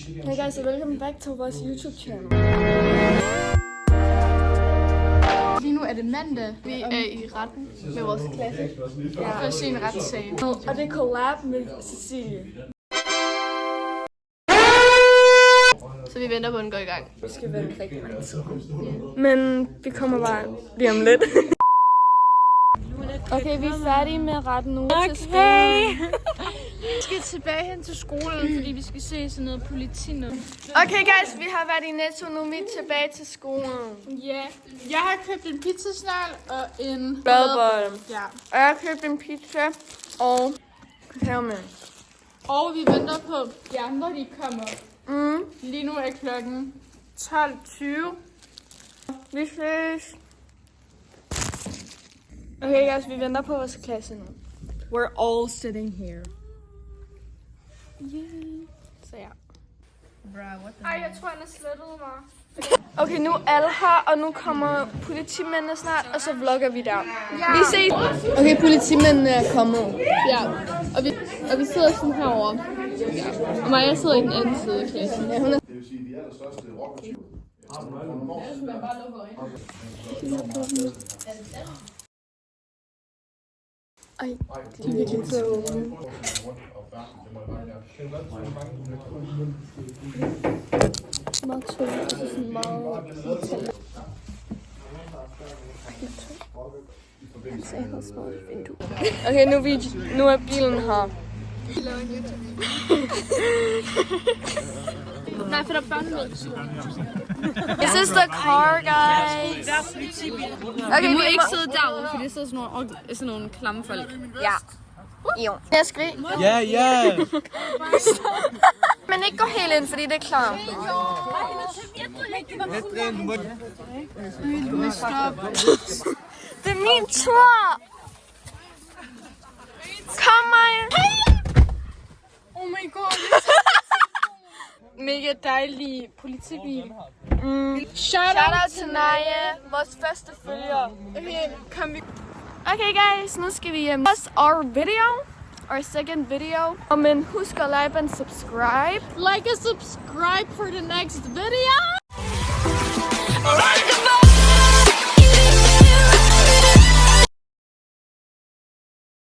Hey guys, and welcome back to vores YouTube channel. Lige nu er det mandag. Vi er i retten med vores klasse. For at se en retssag. Og det er collab med Cecilie. Så vi venter på, at den går i gang. Vi skal vente rigtig lang tid. Men vi kommer bare lige om lidt. Okay, vi er færdige med retten nu. Okay. Vi skal tilbage hen til skolen, fordi vi skal se sådan noget politi nu. Okay guys, vi har været i Netto, nu er vi tilbage til skolen. Ja, jeg har købt en pizzasnegl og en Bladbottom. Ja. Og jeg har købt en pizza og kakaomælk. Og vi venter på de andre, de kommer. Lige nu er klokken 12:20. Vi ses. Okay guys, vi venter på vores klasse nu. We're all sitting here. Yeah. Så ja. Ej, jeg tror, han er slettet mig. Okay, nu er alle her, og nu kommer politimændene snart, og så vlogger vi der. Ja. Vi ses. Okay, politimændene er kommet. Ja, og vi sidder sådan herovre. Ja. Og mig, jeg sidder i den anden side af klassen. Ja, hun er... Det vil sige, de allerstørste rockertyper. Ej, de er virkelig søde. Meget tøj, og så sådan meget... Okay, nu er bilen her. Nej, for der er børn med. Is this the car, guys? Okay, Vi må ikke sidde derude, for det sidder sådan nogle klamme folk. Ja. Jo. Jeg skriger. Ja, ja. Men ikke gå helt ind, fordi det er klart. Det er min tur. Kom, Maja. Oh my god. Mega dejlig politibil. Shout out til Naja, vores første følger. Okay, kom vi. Okay guys, nu skal vi hjem. That's our video. Our second video. Men husk at like and subscribe. Like and subscribe for the next video. Alright.